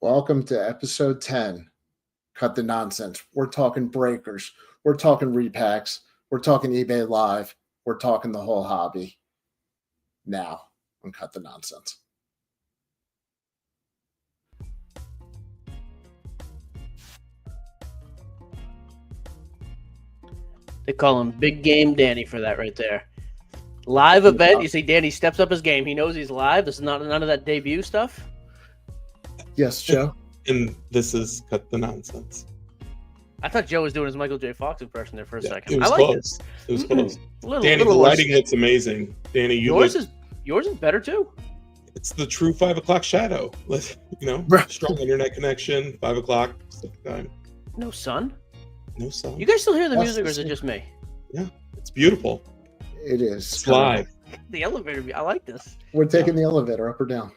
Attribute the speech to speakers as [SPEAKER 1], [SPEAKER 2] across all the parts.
[SPEAKER 1] Welcome to episode 10. Cut the nonsense. We're talking breakers. We're talking repacks. We're talking eBay Live. We're talking the whole hobby. Now, on Cut the Nonsense.
[SPEAKER 2] They call him Big Game Danny for that right there. Live event. You see, Danny steps up his game. He knows he's live. This is not none of that debut stuff.
[SPEAKER 1] Yes, Joe.
[SPEAKER 3] And this is Cut the Nonsense.
[SPEAKER 2] I thought Joe was doing his Michael J. Fox impression there for a second.
[SPEAKER 3] It was
[SPEAKER 2] I like
[SPEAKER 3] close. It was close.
[SPEAKER 2] little
[SPEAKER 3] Danny, the lighting hit's amazing. Danny,
[SPEAKER 2] yours is better too.
[SPEAKER 3] It's the true 5 o'clock shadow. Strong internet connection. 5 o'clock time.
[SPEAKER 2] No sun.
[SPEAKER 3] No sun.
[SPEAKER 2] You guys still hear the music, or is it just me?
[SPEAKER 3] Yeah, it's beautiful.
[SPEAKER 1] It is.
[SPEAKER 3] It's live.
[SPEAKER 2] The elevator. I like this.
[SPEAKER 1] We're taking the elevator up or down.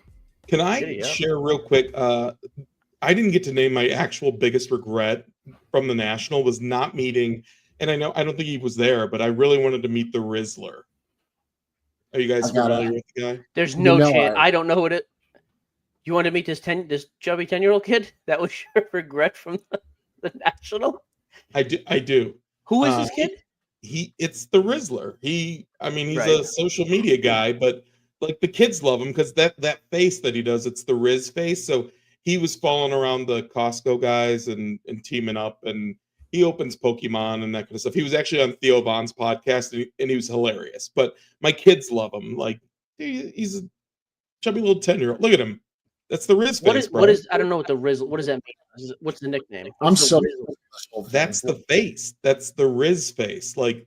[SPEAKER 3] Can I share real quick? I didn't get to name my actual biggest regret from the National was not meeting, and I don't think he was there, but I really wanted to meet the Rizzler. Are you guys familiar with the guy?
[SPEAKER 2] There's no chance. I don't know what it. You want to meet this chubby 10-year-old kid? That was your regret from the National.
[SPEAKER 3] I do.
[SPEAKER 2] Who is this kid?
[SPEAKER 3] It's the Rizzler. He's a social media guy, but like the kids love him because that face that he does, it's the Riz face. So he was following around the Costco guys and teaming up, and he opens Pokemon and that kind of stuff. He was actually on Theo Von's podcast, and he was hilarious. But my kids love him. Like he's a chubby little 10-year-old. Look at him. That's the Riz face.
[SPEAKER 2] What is? I don't know what the Riz. What does that mean? What's the nickname?
[SPEAKER 3] That's the face. That's the Riz face. Like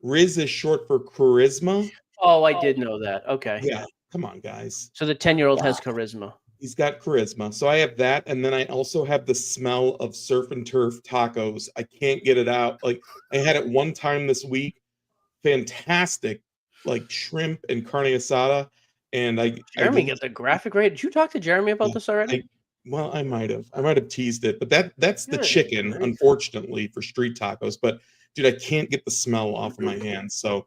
[SPEAKER 3] Riz is short for charisma.
[SPEAKER 2] Oh, I did know that. Okay.
[SPEAKER 3] Yeah. Come on, guys.
[SPEAKER 2] So the 10-year-old has charisma.
[SPEAKER 3] He's got charisma. So I have that, and then I also have the smell of surf and turf tacos. I can't get it out. Like I had it one time this week. Fantastic, like shrimp and carne asada. And
[SPEAKER 2] Jeremy got the graphic right. Did you talk to Jeremy about this already?
[SPEAKER 3] I might have teased it, but that's the chicken, unfortunately, for street tacos. But dude, I can't get the smell off of my hands. So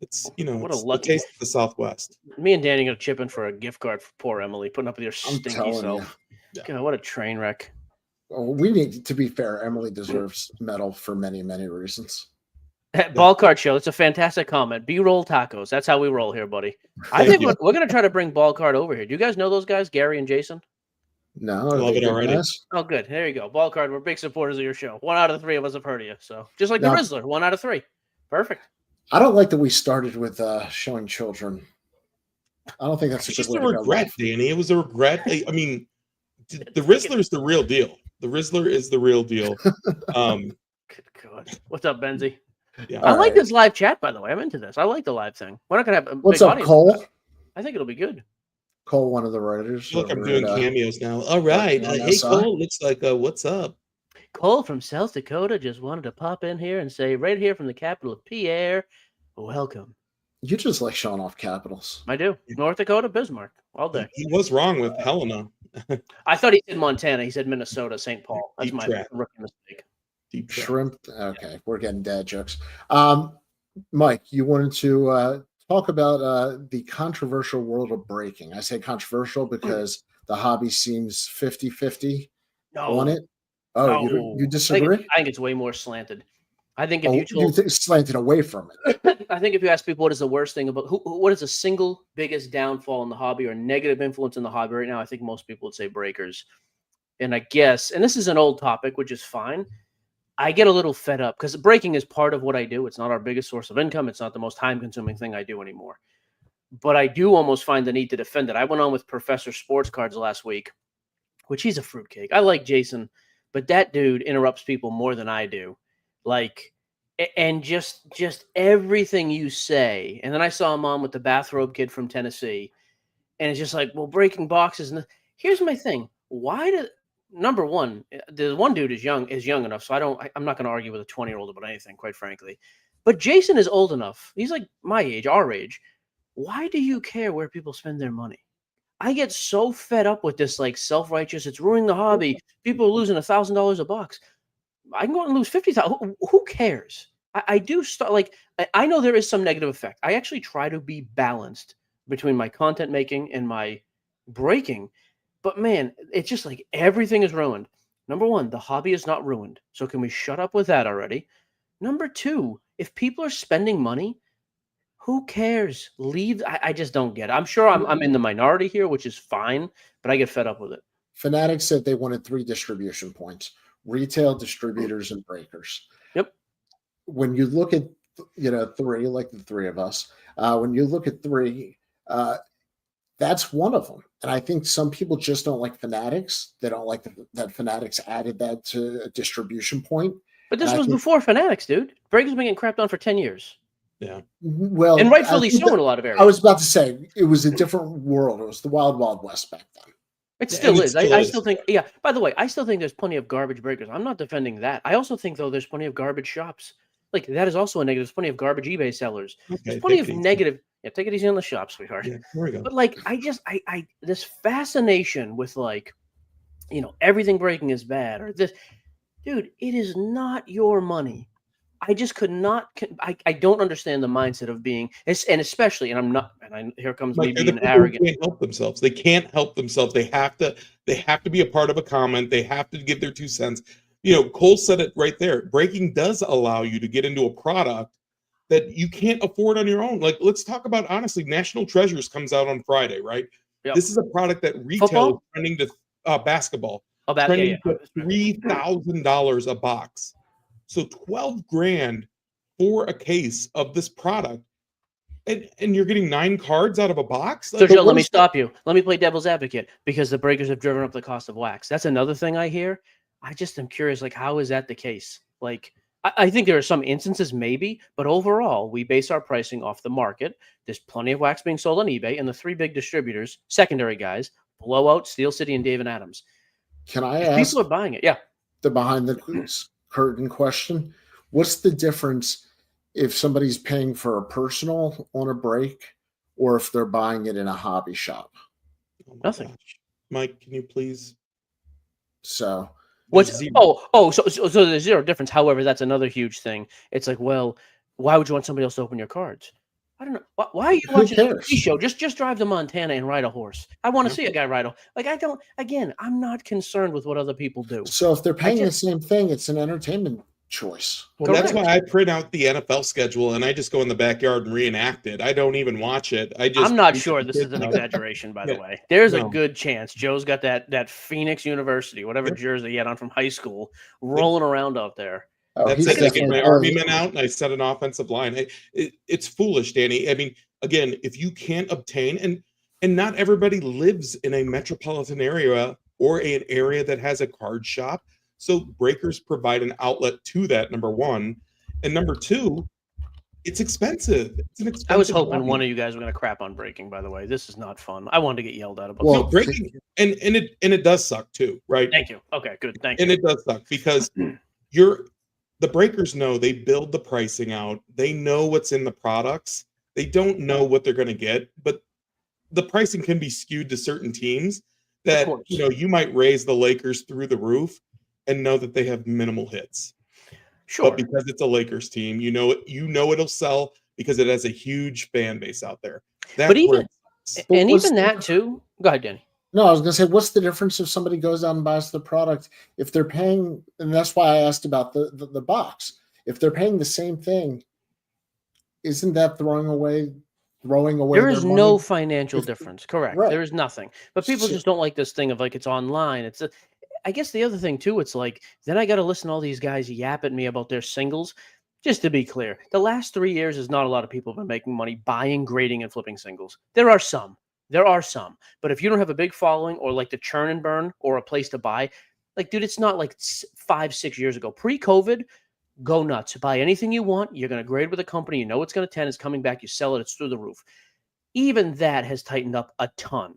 [SPEAKER 3] it's
[SPEAKER 2] what
[SPEAKER 3] it's
[SPEAKER 2] a lucky
[SPEAKER 3] the taste of the Southwest.
[SPEAKER 2] Me and Danny got to chip in for a gift card for poor Emily, putting up with your stinky self. God, what a train wreck.
[SPEAKER 1] Well, we need to be fair. Emily deserves medal for many, many reasons.
[SPEAKER 2] Ball card show. It's a fantastic comment. B-roll tacos. That's how we roll here, buddy. I think we're going to try to bring ball card over here. Do you guys know those guys, Gary and Jason?
[SPEAKER 1] No,
[SPEAKER 3] I love it already.
[SPEAKER 2] Oh, good. There you go. Ball card. We're big supporters of your show. 1 out of 3 of us have heard of you. So just like the Rizzler, 1 out of 3. Perfect.
[SPEAKER 1] I don't like that we started with showing children. I don't think that's
[SPEAKER 3] just a regret, Danny. It was a regret. I mean, the Rizzler is the real deal. The Rizzler is the real deal.
[SPEAKER 2] Good God. What's up, Benzie?
[SPEAKER 3] Yeah.
[SPEAKER 2] I like this live chat, by the way. I'm into this. I like the live thing. We're not going to have a
[SPEAKER 1] What's
[SPEAKER 2] big
[SPEAKER 1] up,
[SPEAKER 2] audience.
[SPEAKER 1] Cole?
[SPEAKER 2] I think it'll be good.
[SPEAKER 1] Cole, one of the writers.
[SPEAKER 3] Look, I'm doing cameos now. All right. Hey, Cole, looks like, what's up?
[SPEAKER 2] Cole from South Dakota just wanted to pop in here and say, right here from the capital of Pierre, welcome.
[SPEAKER 1] You just like showing off capitals.
[SPEAKER 2] I do. North Dakota, Bismarck, all day.
[SPEAKER 3] He was wrong with Helena.
[SPEAKER 2] I thought he said Montana. He said Minnesota, St. Paul. That's my rookie mistake.
[SPEAKER 1] Shrimp. Okay, we're getting dad jokes. Mike, you wanted to talk about the controversial world of breaking. I say controversial because the hobby seems 50-50 on it. Oh, no. You disagree?
[SPEAKER 2] I think it's way more slanted. I think if you
[SPEAKER 1] slanted away from it.
[SPEAKER 2] I think if you ask people what is the worst thing about what is the single biggest downfall in the hobby or negative influence in the hobby right now, I think most people would say breakers. And I guess, and this is an old topic, which is fine. I get a little fed up because breaking is part of what I do. It's not our biggest source of income. It's not the most time-consuming thing I do anymore. But I do almost find the need to defend it. I went on with Professor Sports Cards last week, which he's a fruitcake. I like Jason, but that dude interrupts people more than I do. Like, and just everything you say. And then I saw him on with the bathrobe kid from Tennessee, and it's just like, well, breaking boxes. And here's my thing: number one, the one dude is young enough, so I'm not going to argue with a 20-year-old about anything, quite frankly. But Jason is old enough. He's like my age, our age. Why do you care where people spend their money? I get so fed up with this, like self-righteous. It's ruining the hobby. People are losing $1,000 a box. I can go out and lose 50,000. Who cares? I do start like I know there is some negative effect. I actually try to be balanced between my content making and my breaking. But man, it's just like everything is ruined. Number one, the hobby is not ruined. So can we shut up with that already? Number two, if people are spending money, who cares? Leave. I just don't get it. I'm sure I'm in the minority here, which is fine, but I get fed up with it.
[SPEAKER 1] Fanatics said they wanted 3 distribution points: retail, distributors, and breakers.
[SPEAKER 2] Yep.
[SPEAKER 1] When you look at 3, like the 3 of us, when you look at 3, that's one of them. And I think some people just don't like Fanatics. They don't like that Fanatics added that to a distribution point.
[SPEAKER 2] But this was before Fanatics, dude. Breakers been getting crapped on for 10 years.
[SPEAKER 3] Yeah.
[SPEAKER 1] Well,
[SPEAKER 2] and rightfully so in a lot of areas.
[SPEAKER 1] I was about to say it was a different world. It was the wild, wild west back then.
[SPEAKER 2] It still is. I still think, yeah. By the way, I still think there's plenty of garbage breakers. I'm not defending that. I also think, though, there's plenty of garbage shops. Like, that is also a negative. There's plenty of garbage eBay sellers. There's plenty of negative. Yeah, take it easy on the shop, sweetheart.
[SPEAKER 3] Yeah, there we go.
[SPEAKER 2] But, like, I this fascination with, like, everything breaking is bad. Or this. Dude, it is not your money. I just could not. I don't understand the mindset of being, and especially, and I'm not. And here comes me being arrogant.
[SPEAKER 3] They can't help themselves. They can't help themselves. They have to be a part of a comment. They have to give their 2 cents. Cole said it right there. Breaking does allow you to get into a product that you can't afford on your own. Like, let's talk about, honestly, National Treasures comes out on Friday, right?
[SPEAKER 2] Yep.
[SPEAKER 3] This is a product that retail is trending to basketball. Trending to $3,000 a box. So $12,000 for a case of this product, and you're getting 9 cards out of a box.
[SPEAKER 2] So Joe, let me stop you. Let me play devil's advocate, because the breakers have driven up the cost of wax. That's another thing I hear. I just am curious, like, how is that the case? Like, I think there are some instances maybe, but overall, we base our pricing off the market. There's plenty of wax being sold on eBay, and the 3 big distributors, secondary guys, Blowout, Steel City, and Dave & Adams.
[SPEAKER 1] Can I ask?
[SPEAKER 2] People are buying it. Yeah.
[SPEAKER 1] The behind the curtain question: what's the difference if somebody's paying for a personal on a break, or if they're buying it in a hobby shop?
[SPEAKER 2] Nothing.
[SPEAKER 3] Gosh. Mike, can you please?
[SPEAKER 1] So
[SPEAKER 2] what's so there's zero difference. However, that's another huge thing. It's like, well, why would you want somebody else to open your cards? I don't know. Why are you watching a TV show? Just drive to Montana and ride a horse. I want to see a guy ride a. Like, I don't. Again, I'm not concerned with what other people do.
[SPEAKER 1] So if they're paying the same thing, it's an entertainment choice.
[SPEAKER 3] Well, that's why I print out the NFL schedule and I just go in the backyard and reenact it. I don't even watch it. I'm
[SPEAKER 2] not sure this is an exaggeration, by the way. There's a good chance Joe's got that Phoenix University, whatever jersey he had on from high school, rolling around out there.
[SPEAKER 1] Oh,
[SPEAKER 3] that's it. I get my army men out and I set an offensive line. It's foolish, Danny. I mean, again, if you can't obtain, and not everybody lives in a metropolitan area or an area that has a card shop. So breakers provide an outlet to that, number one. And number two, it's expensive. It's an expensive.
[SPEAKER 2] I was hoping one of you guys were going to crap on breaking, by the way. This is not fun. I wanted to get yelled at about
[SPEAKER 3] well, breaking, and it does suck too, right?
[SPEAKER 2] Thank you. Okay, good. Thank you.
[SPEAKER 3] And it does suck because the breakers know, they build the pricing out. They know what's in the products. They don't know what they're going to get, but the pricing can be skewed to certain teams that, you might raise the Lakers through the roof and know that they have minimal hits.
[SPEAKER 2] Sure.
[SPEAKER 3] But because it's a Lakers team, it'll sell because it has a huge fan base out there.
[SPEAKER 2] But even that too. Go ahead, Danny.
[SPEAKER 1] No, I was going to say, what's the difference if somebody goes out and buys the product? If they're paying, and that's why I asked about the box. If they're paying the same thing, isn't that throwing away?
[SPEAKER 2] There is no financial difference. Correct.
[SPEAKER 1] Right.
[SPEAKER 2] There is nothing. But people just don't like this thing of like it's online. I guess the other thing too, it's like then I got to listen to all these guys yap at me about their singles. Just to be clear, the last 3 years is not a lot of people have been making money buying, grading, and flipping singles. There are some. But if you don't have a big following or like the churn and burn or a place to buy, like, dude, it's not like 5-6 years ago. Pre-COVID, go nuts. Buy anything you want. You're going to grade with a company. You know it's going to 10. It's coming back. You sell it. It's through the roof. Even that has tightened up a ton.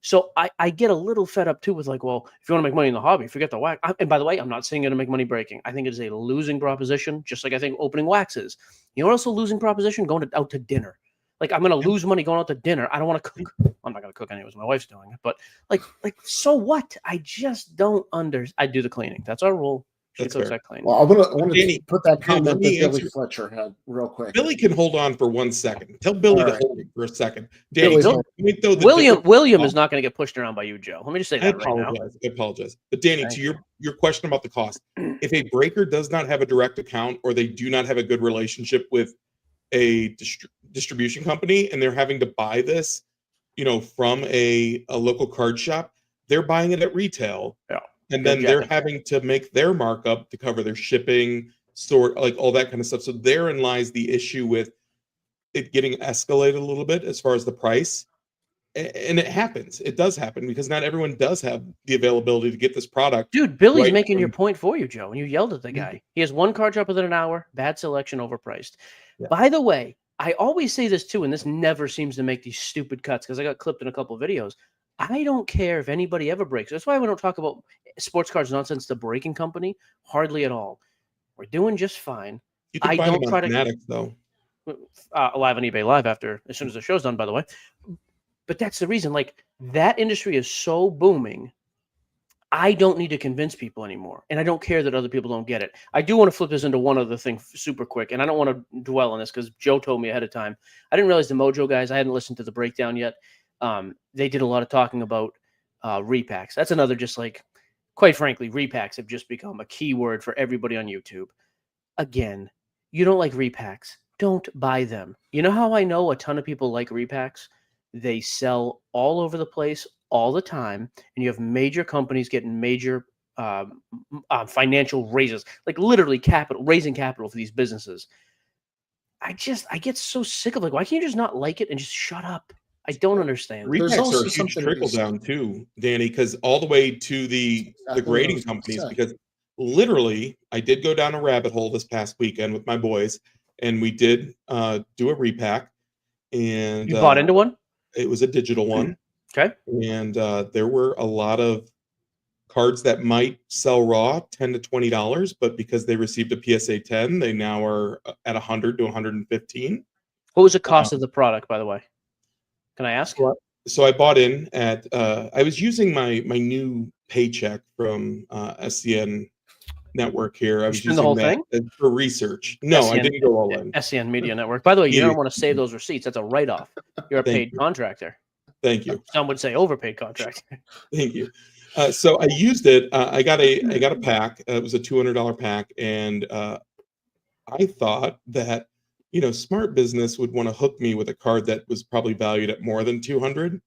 [SPEAKER 2] So I get a little fed up too with like, well, if you want to make money in the hobby, forget the wax. And by the way, I'm not saying you're going to make money breaking. I think it is a losing proposition, just like I think opening wax is. You know what else a losing proposition? Going out to dinner. Like, I'm going to lose money going out to dinner. I don't want to cook. I'm not going to cook anyways. My wife's doing it. But like, so what? I just don't I do the cleaning. That's our rule. She
[SPEAKER 3] That's
[SPEAKER 2] cooks
[SPEAKER 3] fair.
[SPEAKER 2] that clean.
[SPEAKER 1] Well, I want to
[SPEAKER 3] Danny,
[SPEAKER 1] put that
[SPEAKER 3] Danny, let
[SPEAKER 1] comment
[SPEAKER 3] me
[SPEAKER 1] that Billy
[SPEAKER 3] answer.
[SPEAKER 1] Fletcher had real quick.
[SPEAKER 3] Billy can hold on for 1 second. Tell Billy
[SPEAKER 1] All
[SPEAKER 3] to
[SPEAKER 1] right.
[SPEAKER 3] hold it for a second. Danny,
[SPEAKER 1] Billy's
[SPEAKER 3] let
[SPEAKER 1] hold-
[SPEAKER 3] me throw the
[SPEAKER 2] William
[SPEAKER 3] different-
[SPEAKER 2] is not going to get pushed around by you, Joe. Let me just say
[SPEAKER 3] I
[SPEAKER 2] that right now.
[SPEAKER 3] apologize. I apologize. But Danny,
[SPEAKER 1] Thank
[SPEAKER 3] to your question about the cost, if a breaker does not have a direct account or they do not have a good relationship with a distribution company and they're having to buy this, from a local card shop, they're buying it at retail.
[SPEAKER 2] Yeah.
[SPEAKER 3] And
[SPEAKER 2] Good
[SPEAKER 3] then they're
[SPEAKER 2] jacket.
[SPEAKER 3] having to make their markup to cover their shipping, sort, like all that kind of stuff. So therein lies the issue with it getting escalated a little bit as far as the price. And it happens. It does happen because not everyone does have the availability to get this product.
[SPEAKER 2] Dude, Billy's
[SPEAKER 3] right
[SPEAKER 2] making your
[SPEAKER 3] from-
[SPEAKER 2] point for you, Joe, and you yelled at the guy. He has one card drop within an hour, bad selection, overpriced.
[SPEAKER 3] Yeah.
[SPEAKER 2] By the way, I always say this too, and this never seems to make these stupid cuts because I got clipped in a couple of videos. I don't care if anybody ever breaks. That's why we don't talk about sports cards nonsense, the breaking company, hardly at all. We're doing just fine.
[SPEAKER 3] You can
[SPEAKER 2] I
[SPEAKER 3] find
[SPEAKER 2] don't
[SPEAKER 3] them
[SPEAKER 2] try
[SPEAKER 3] on
[SPEAKER 2] to
[SPEAKER 3] Fanatics, though.
[SPEAKER 2] live on eBay Live as soon as the show's done, by the way. But that's the reason. Like, that industry is so booming. I don't need to convince people anymore. And I don't care that other people don't get it. I do want to flip this into one other thing super quick. And I don't want to dwell on this because Joe told me ahead of time. I didn't realize the Mojo guys, I hadn't listened to the breakdown yet. They did a lot of talking about repacks. That's another just like, quite frankly, repacks have just become a keyword for everybody on YouTube. Again, you don't like repacks. Don't buy them. You know how I know a ton of people like repacks? They sell all over the place all the time, and you have major companies getting major financial raises, like literally raising capital for these businesses. I get so sick of, like, why can't you just not like it and just shut up? I don't understand.
[SPEAKER 1] There's
[SPEAKER 3] Repacks
[SPEAKER 1] also
[SPEAKER 3] are a huge
[SPEAKER 1] something
[SPEAKER 3] trickle
[SPEAKER 1] to be
[SPEAKER 3] down too, Danny, because all the way to the
[SPEAKER 1] Exactly what I
[SPEAKER 3] grading
[SPEAKER 1] was gonna
[SPEAKER 3] companies,
[SPEAKER 1] say.
[SPEAKER 3] because literally I did go down a rabbit hole this past weekend with my boys, and we did do a repack, and
[SPEAKER 2] You bought into one?
[SPEAKER 3] it was a digital one.
[SPEAKER 2] Okay.
[SPEAKER 3] And there were a lot of cards that might sell raw $10 to $20, but because they received a PSA 10, they now are at 100 to 115.
[SPEAKER 2] What was the cost of the product, by the way? Can I ask?
[SPEAKER 3] So I bought in at I was using my new paycheck from SCN Network here. I was
[SPEAKER 2] spend the
[SPEAKER 3] using
[SPEAKER 2] whole
[SPEAKER 3] that
[SPEAKER 2] thing?
[SPEAKER 3] for research. No, I
[SPEAKER 2] SCN
[SPEAKER 3] didn't go all in.
[SPEAKER 2] SCN Media Network. By the way, you
[SPEAKER 3] Yeah.
[SPEAKER 2] don't want to save those receipts. That's a write-off. You're a
[SPEAKER 3] Thank
[SPEAKER 2] paid
[SPEAKER 3] you.
[SPEAKER 2] contractor.
[SPEAKER 3] Thank you.
[SPEAKER 2] Some would say overpaid contractor.
[SPEAKER 3] Thank you. So I used it. I got a pack. It was a $200 pack, and I thought that smart business would want to hook me with a card that was probably valued at more than 200,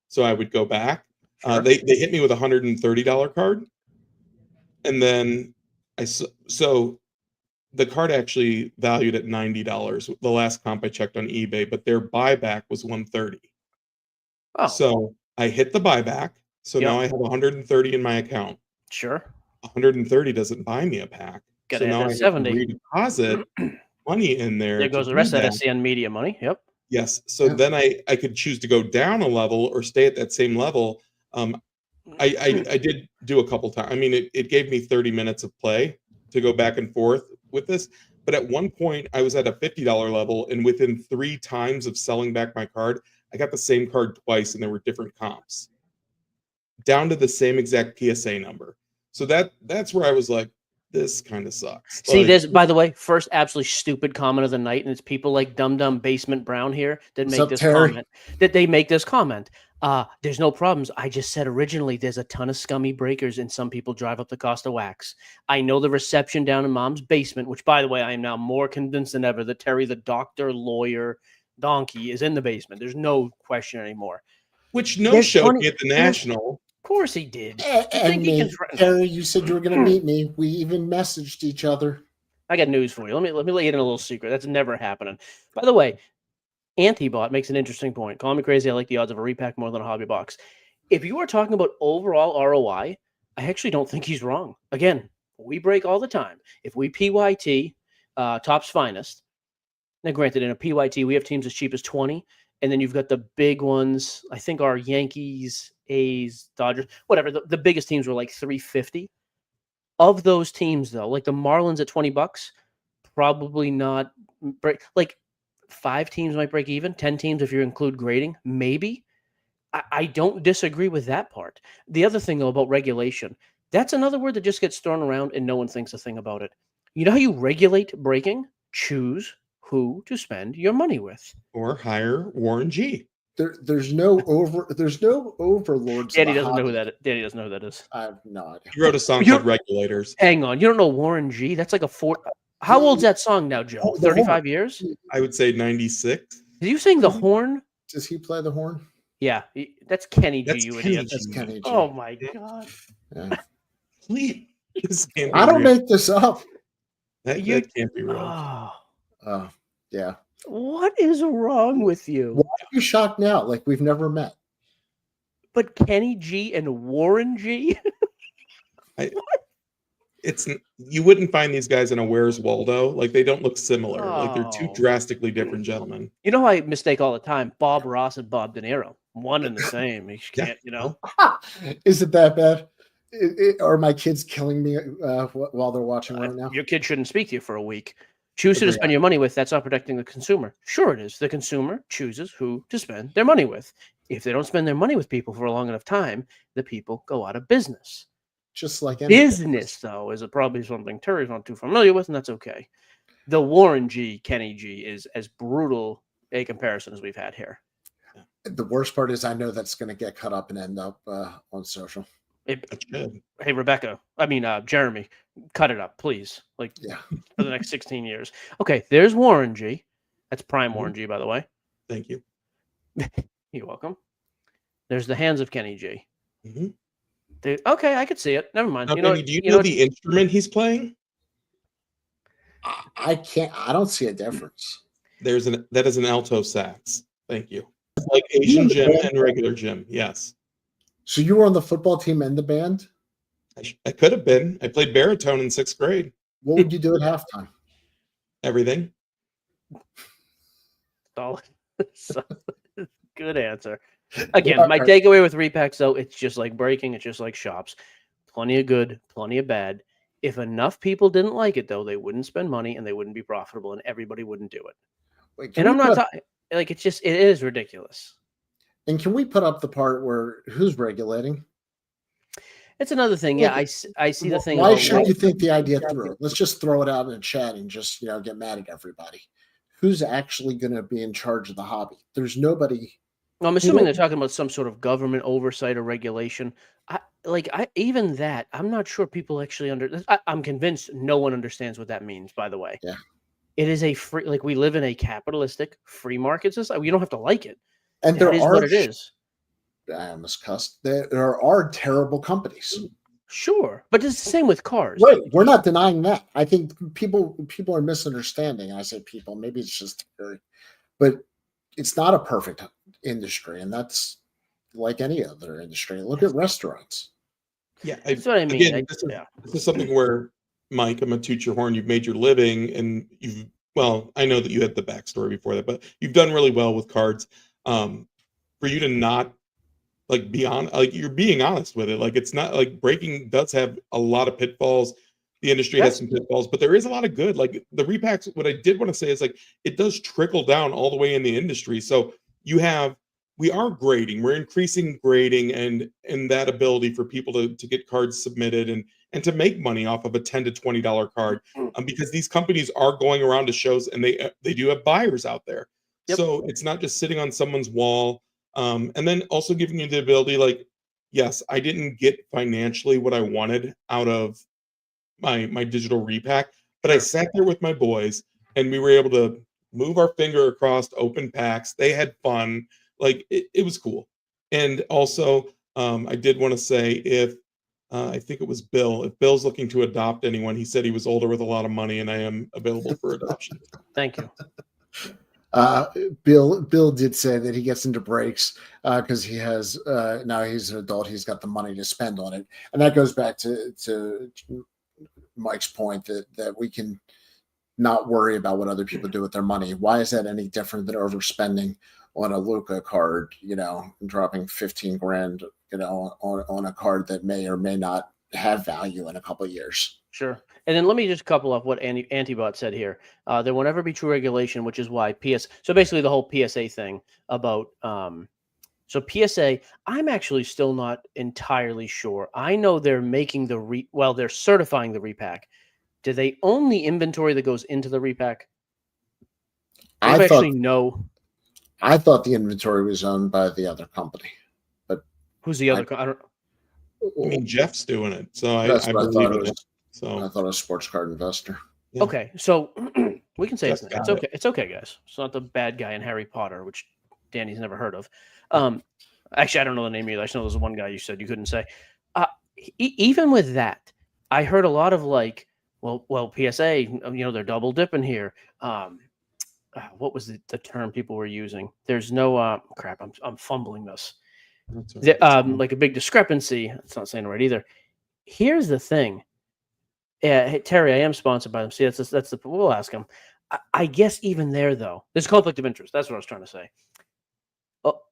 [SPEAKER 3] so I would go back.
[SPEAKER 2] Sure.
[SPEAKER 3] They hit me with a $130 card, and then so the card actually valued at $90. The last comp I checked on eBay, but their buyback was 130.
[SPEAKER 2] Oh,
[SPEAKER 3] So I hit the buyback. So
[SPEAKER 2] Yep.
[SPEAKER 3] now I have 130 in my account.
[SPEAKER 2] sure.
[SPEAKER 3] 130 doesn't buy me a pack.
[SPEAKER 2] Gotta
[SPEAKER 3] So
[SPEAKER 2] add
[SPEAKER 3] now
[SPEAKER 2] that
[SPEAKER 3] I have
[SPEAKER 2] 70.
[SPEAKER 3] to redeposit money in there.
[SPEAKER 2] There
[SPEAKER 3] to
[SPEAKER 2] goes the
[SPEAKER 3] do
[SPEAKER 2] rest of that
[SPEAKER 3] that.
[SPEAKER 2] SCN Media money. Yep.
[SPEAKER 3] Yes. So
[SPEAKER 1] Yeah.
[SPEAKER 3] then I could choose to go down a level or stay at that same level. I did do a couple times. I mean, it gave me 30 minutes of play to go back and forth with this. But at one point, I was at a $50 level, and within 3 times of selling back my card, I got the same card twice, and there were different comps, down to the same exact PSA number. So that's where I was like, this kind of sucks.
[SPEAKER 2] See,
[SPEAKER 3] Like,
[SPEAKER 2] there's, by the way, first absolutely stupid comment of the night, and it's people like Dumb Basement Brown here that
[SPEAKER 1] What's
[SPEAKER 2] make
[SPEAKER 1] up,
[SPEAKER 2] this
[SPEAKER 1] Terry?
[SPEAKER 2] comment. That they make this comment. There's no problems. I just said originally there's a ton of scummy breakers, and some people drive up the cost of wax. I know the reception down in Mom's basement, which, by the way, I am now more convinced than ever that Terry, the doctor, lawyer, donkey, is in the basement. There's no question anymore.
[SPEAKER 3] which no
[SPEAKER 2] There's
[SPEAKER 3] showed
[SPEAKER 2] plenty-
[SPEAKER 3] me at the National.
[SPEAKER 2] Of course he did. You
[SPEAKER 1] And
[SPEAKER 2] think he can
[SPEAKER 1] me,
[SPEAKER 2] threaten-
[SPEAKER 1] Terry, you said you were going to meet me. We even messaged each other.
[SPEAKER 2] I got news for you. Let me let you in a little secret. That's never happening. By the way, Antibot makes an interesting point. Call me crazy. I like the odds of a repack more than a hobby box. If you are talking about overall ROI, I actually don't think he's wrong. Again, we break all the time. If we PYT, Top's Finest, now granted, in a PYT, we have teams as cheap as 20, and then you've got the big ones. I think our Yankees, A's, Dodgers, whatever. The biggest teams were like 350. Of those teams, though, like the Marlins at $20, probably not break. Like 5 teams might break even, 10 teams if you include grading, maybe. I don't disagree with that part. The other thing, though, about regulation, That's another word that just gets thrown around and no one thinks a thing about it. You know how you regulate breaking? Choose who to spend your money with.
[SPEAKER 3] Or hire Warren G.
[SPEAKER 1] There's no overlords of
[SPEAKER 2] Daddy
[SPEAKER 1] the
[SPEAKER 2] doesn't know who
[SPEAKER 1] hobby.
[SPEAKER 2] Daddy doesn't know who that is.
[SPEAKER 1] I have no idea.
[SPEAKER 3] He wrote a song
[SPEAKER 2] You're-
[SPEAKER 3] called Regulators.
[SPEAKER 2] Hang on, you don't know Warren G? That's like a four. How old's that song now, Joe?
[SPEAKER 1] The horn.
[SPEAKER 2] 35 years?
[SPEAKER 3] I would say 96.
[SPEAKER 2] Are you saying the horn?
[SPEAKER 1] Does he play the horn?
[SPEAKER 2] Yeah, that's Kenny G.
[SPEAKER 3] That's
[SPEAKER 2] You
[SPEAKER 3] Kenny
[SPEAKER 2] idiot.
[SPEAKER 1] That's
[SPEAKER 3] G.
[SPEAKER 1] Kenny G.
[SPEAKER 2] Oh my god.
[SPEAKER 1] Yeah.
[SPEAKER 3] Please. This can't be
[SPEAKER 1] I don't
[SPEAKER 3] real.
[SPEAKER 1] make this up.
[SPEAKER 3] That can't be real.
[SPEAKER 2] Oh,
[SPEAKER 1] Yeah.
[SPEAKER 2] what is wrong with you?
[SPEAKER 1] Why are you shocked now? Like we've never met.
[SPEAKER 2] But Kenny G and Warren G?
[SPEAKER 3] You wouldn't find these guys in a Where's Waldo. Like they don't look similar. Like they're two
[SPEAKER 2] Oh.
[SPEAKER 3] drastically different gentlemen.
[SPEAKER 2] You know how I mistake all the time? Bob Ross and Bob De Niro. One and the same. You
[SPEAKER 3] Yeah.
[SPEAKER 2] can't, you know?
[SPEAKER 1] Is it that bad? Are my kids killing me while they're watching right now?
[SPEAKER 2] Your kid shouldn't speak to you for a week. Choose who to
[SPEAKER 1] Agree.
[SPEAKER 2] spend your money with. That's not protecting the consumer. Sure, it is. The consumer chooses who to spend their money with. If they don't spend their money with people for a long enough time, the people go out of business.
[SPEAKER 1] Just like any
[SPEAKER 2] Business, though, is probably something Terry's not too familiar with, and that's okay. The Warren G, Kenny G is as brutal a comparison as we've had here.
[SPEAKER 1] The worst part is I know that's going to get cut up and end up on social.
[SPEAKER 3] That's good.
[SPEAKER 2] Hey, Jeremy, cut it up, please. Like
[SPEAKER 1] Yeah.
[SPEAKER 2] for the next 16 years. Okay, there's Warren G. That's prime Warren G, by the way.
[SPEAKER 3] Thank you.
[SPEAKER 2] You're welcome. There's the hands of Kenny G.
[SPEAKER 3] Mhm.
[SPEAKER 2] Okay, I could see it. Never mind.
[SPEAKER 3] Now,
[SPEAKER 2] You know,
[SPEAKER 3] Benny, do you know the instrument he's playing?
[SPEAKER 1] I can't. I don't see a difference.
[SPEAKER 3] That is an alto sax. Thank you. It's like Asian Jim and regular Jim. Yes.
[SPEAKER 1] So you were on the football team and the band.
[SPEAKER 3] I could have been. I played baritone in 6th grade.
[SPEAKER 1] What would you do at halftime?
[SPEAKER 3] Everything.
[SPEAKER 2] Solid. Good answer. Again,
[SPEAKER 1] Yeah,
[SPEAKER 2] my
[SPEAKER 1] right.
[SPEAKER 2] takeaway with repacks, though, it's just like breaking. It's just like shops. Plenty of good, plenty of bad. If enough people didn't like it, though, they wouldn't spend money and they wouldn't be profitable, and everybody wouldn't do it.
[SPEAKER 1] Wait, can
[SPEAKER 2] And I'm
[SPEAKER 1] we
[SPEAKER 2] not
[SPEAKER 1] put up-
[SPEAKER 2] talking like it is ridiculous.
[SPEAKER 1] And can we put up the part where who's regulating?
[SPEAKER 2] It's another thing. Yeah, I see the thing.
[SPEAKER 1] Why
[SPEAKER 2] about
[SPEAKER 1] should you think the idea through? Let's just throw it out in the chat and just get mad at everybody. Who's actually going to be in charge of the hobby? There's nobody.
[SPEAKER 2] I'm assuming they're talking about some sort of government oversight or regulation. Even that, I'm not sure people actually I'm convinced no one understands what that means, by the way.
[SPEAKER 1] Yeah.
[SPEAKER 2] It is a free, like we live in a capitalistic free market system. You don't have to like it.
[SPEAKER 1] And
[SPEAKER 2] That
[SPEAKER 1] there
[SPEAKER 2] is
[SPEAKER 1] are.
[SPEAKER 2] what it is.
[SPEAKER 1] I almost cussed. There are terrible companies.
[SPEAKER 2] Sure. But it's the same with cars.
[SPEAKER 1] Right. We're not denying that. I think people are misunderstanding. I say people, maybe it's just theory, but it's not a perfect industry. And that's like any other industry. Look at restaurants.
[SPEAKER 3] Yeah.
[SPEAKER 2] That's what I mean.
[SPEAKER 3] Again, this is something where, Mike, I'm going to toot your horn. You've made your living and I know that you had the backstory before that, but you've done really well with cards. For you to not be honest, you're being honest with it. Like, it's not like breaking does have a lot of pitfalls. The industry has some pitfalls, but there is a lot of good. Like the repacks, what I did want to say is it does trickle down all the way in the industry. So we are grading, we're increasing grading and that ability for people to get cards submitted and to make money off of a $10 to $20 card, because these companies are going around to shows and they do have buyers out there. Yep. So it's not just sitting on someone's wall. And then also giving you the ability, yes, I didn't get financially what I wanted out of my digital repack, but I sat there with my boys and we were able to move our finger across open packs. They had fun. It was cool. And also, I did want to say if I think it was Bill, if Bill's looking to adopt anyone, he said he was older with a lot of money and I am available for adoption.
[SPEAKER 2] Thank you.
[SPEAKER 1] Bill did say that he gets into breaks because he has now he's an adult, he's got the money to spend on it, and that goes back to Mike's point that we can not worry about what other people do with their money. Why is that any different than overspending on a Luca card, and dropping 15 grand, on a card that may or may not have value in a couple of years?
[SPEAKER 2] Sure. And then let me just couple off what Antibot said here. There will never be true regulation, which is why so basically the whole PSA thing about So PSA, I'm actually still not entirely sure. I know they're making they're certifying the repack. Do they own the inventory that goes into the repack? Do
[SPEAKER 1] I
[SPEAKER 2] you
[SPEAKER 1] thought
[SPEAKER 2] actually know
[SPEAKER 1] I thought the inventory was owned by the other company, but
[SPEAKER 2] who's the
[SPEAKER 1] I,
[SPEAKER 2] other? I don't.
[SPEAKER 3] I mean, Jeff's doing it, so
[SPEAKER 1] that's
[SPEAKER 3] I
[SPEAKER 1] what I
[SPEAKER 3] believe
[SPEAKER 1] thought it
[SPEAKER 3] in
[SPEAKER 1] was.
[SPEAKER 3] it. So
[SPEAKER 1] I thought it was Sports Card Investor.
[SPEAKER 3] yeah.
[SPEAKER 2] Okay, so we can say his
[SPEAKER 3] Jeff
[SPEAKER 2] name. It's
[SPEAKER 3] got it.
[SPEAKER 2] okay. It's okay, guys. It's not the bad guy in Harry Potter, which Danny's never heard of. Actually, I don't know the name either. I just know there's one guy you said you couldn't say. Uh, Even with that, I heard a lot of like, well, PSA, they're double dipping here. What was the term people were using? There's no crap. I'm fumbling this.
[SPEAKER 3] That's all right.
[SPEAKER 2] Like a big discrepancy. It's not saying it right either. Here's the thing. Yeah, hey, Terry, I am sponsored by them. See, that's the we'll ask him. I guess even there though, there's conflict of interest. That's what I was trying to say.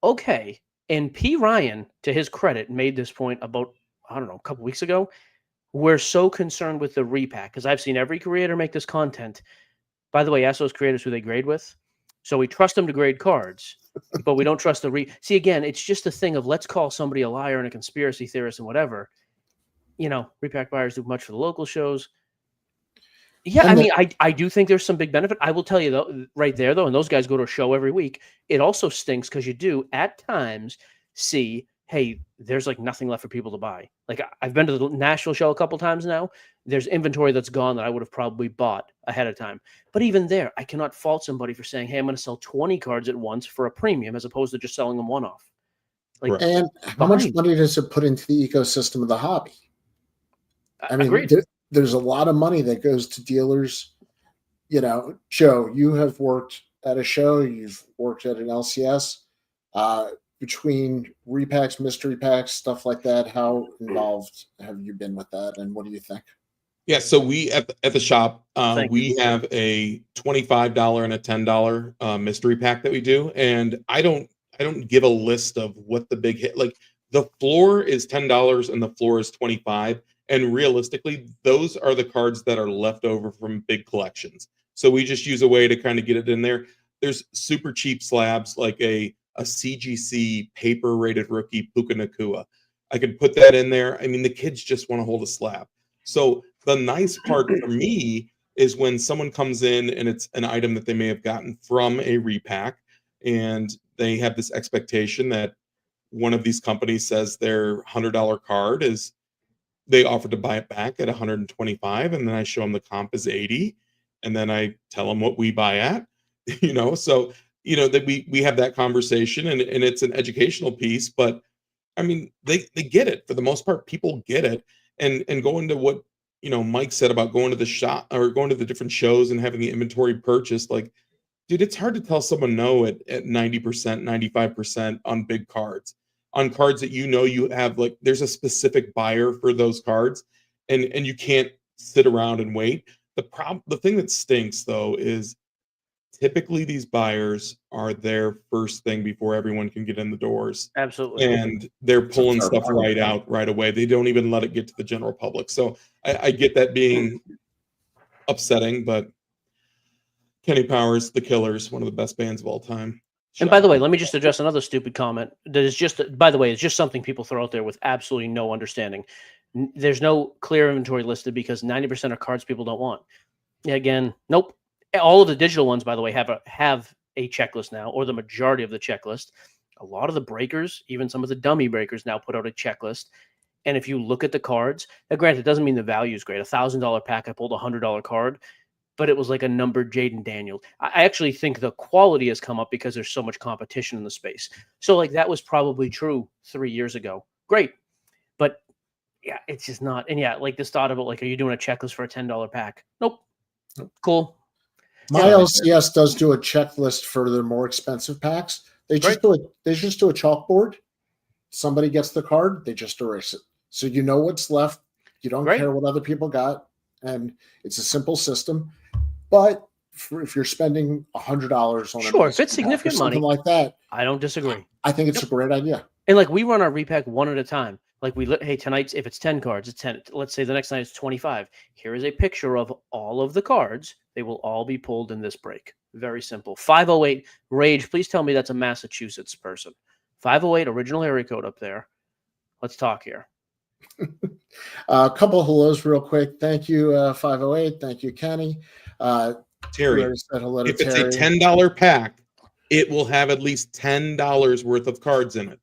[SPEAKER 2] Okay, and P. Ryan, to his credit, made this point about I don't know a couple weeks ago. We're so concerned with the repack because I've seen every creator make this content. By the way, ask those creators who they grade with. So we trust them to grade cards, but we don't trust the See, again, it's just a thing of let's call somebody a liar and a conspiracy theorist and whatever. Repack buyers do much for the local shows. Yeah,
[SPEAKER 1] And
[SPEAKER 2] I mean, I do think there's some big benefit. I will tell you though, right there though, and those guys go to a show every week. It also stinks because you do at times see, hey, there's like nothing left for people to buy. Like I've been to the Nashville show a couple times now. There's inventory that's gone that I would have probably bought ahead of time. But even there, I cannot fault somebody for saying, hey, I'm going to sell 20 cards at once for a premium as opposed to just selling them one off. Like,
[SPEAKER 3] Correct.
[SPEAKER 1] And how much money does it put into the ecosystem of the hobby? I mean,
[SPEAKER 2] agreed.
[SPEAKER 1] there's a lot of money that goes to dealers. Joe, you have worked at a show, you've worked at an LCS. Between repacks, mystery packs, stuff like that, how involved have you been with that, and what do you think?
[SPEAKER 3] Yeah, so we at the shop
[SPEAKER 2] Thank
[SPEAKER 3] we have a $25 and a $10 mystery pack that we do, and I don't give a list of what the big hit like. The floor is $10 and the floor is 25, and realistically, those are the cards that are left over from big collections. So we just use a way to kind of get it in there. There's super cheap slabs like a CGC paper rated rookie Puka Nakua. I could put that in there. I mean, the kids just want to hold a slab. So the nice part for me is when someone comes in and it's an item that they may have gotten from a repack, and they have this expectation that one of these companies says their $100 card is they offer to buy it back at 125, and then I show them the comp is 80, and then I tell them what we buy at, so that we have that conversation, and it's an educational piece, but I mean they get it for the most part. People get it, and going to what Mike said about going to the shop or going to the different shows and having the inventory purchased, like, dude, it's hard to tell someone no at 90%, 95% on big cards. On cards that you have, like, there's a specific buyer for those cards, and you can't sit around and wait. The thing that stinks though is typically these buyers are there first thing before everyone can get in the doors.
[SPEAKER 2] Absolutely.
[SPEAKER 3] And they're pulling
[SPEAKER 1] fair
[SPEAKER 3] stuff
[SPEAKER 1] point.
[SPEAKER 3] right out right away. They don't even let it get to the general public. So I get that being upsetting, but Kenny Powers, The Killers, one of the best bands of all time.
[SPEAKER 2] And by the way, let me just address another stupid comment that is just, by the way, it's just something people throw out there with absolutely no understanding. There's no clear inventory listed because 90% of cards people don't want. Again, nope. All of the digital ones, by the way, have a checklist now, or the majority of the checklist. A lot of the breakers, even some of the dummy breakers, now put out a checklist. And if you look at the cards, now granted, it doesn't mean the value is great. $1,000 pack, I pulled a $100 card, but it was like a numbered Jaden Daniel. I actually think the quality has come up because there's so much competition in the space. So like that was probably true 3 years ago. Great. But yeah, it's just not. And yeah, like this thought about like, are you doing a checklist for a $10 pack? Nope. Cool.
[SPEAKER 1] My LCS does do a checklist for their more expensive packs. They just do a chalkboard. Somebody gets the card, they just erase it. So you know what's left. You don't care what other people got. And it's a simple system. But if you're spending $100 on
[SPEAKER 2] if it's significant money,
[SPEAKER 1] something like that,
[SPEAKER 2] I don't disagree.
[SPEAKER 1] I think it's a great idea.
[SPEAKER 2] And like we run our repack one at a time. Like hey, tonight's, if it's 10 cards, it's 10. Let's say the next night is 25. Here is a picture of all of the cards. They will all be pulled in this break. Very simple. 508 Rage, please tell me that's a Massachusetts person. 508 original area code up there. Let's talk here.
[SPEAKER 1] A couple of hellos real quick. Thank you, 508. Thank you, Kenny.
[SPEAKER 3] Terry,
[SPEAKER 1] said hello to
[SPEAKER 3] if it's a
[SPEAKER 1] Terry.
[SPEAKER 3] $10 pack, it will have at least $10 worth of cards in it.